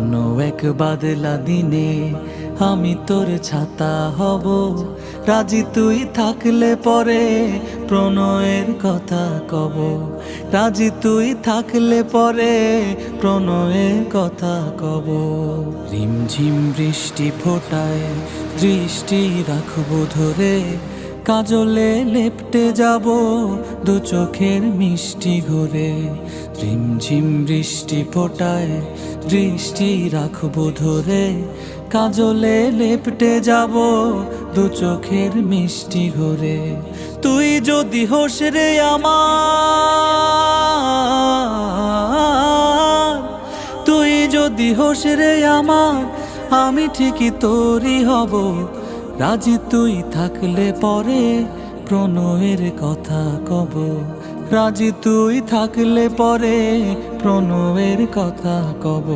কোনো এক বাদলা দিনে আমি তোর ছাতা হব, রাজি তুই থাকলে পরে প্রণয়ের কথা কব। রাজি তুই থাকলে পরে প্রণয়ের কথা কব। রিমঝিম বৃষ্টি ফোটায় দৃষ্টি রাখবো ধরে, কাজলে লেপ্টে যাব দু চোখের মিষ্টি ঘরে। রিমঝিম বৃষ্টি ফোটায় দৃষ্টি রাখবো ধরে, কাজলে লেপ্টে যাব দু চোখের মিষ্টি ঘরে। তুই যদি হোস রে আমার, তুই যদি হোস রে আমার, আমি ঠিকই তোরই হব। রাজি তুই থাকলে পরে প্রণয়ের কথা কব। রাজি তুই থাকলে পরে প্রণয়ের কথা কব।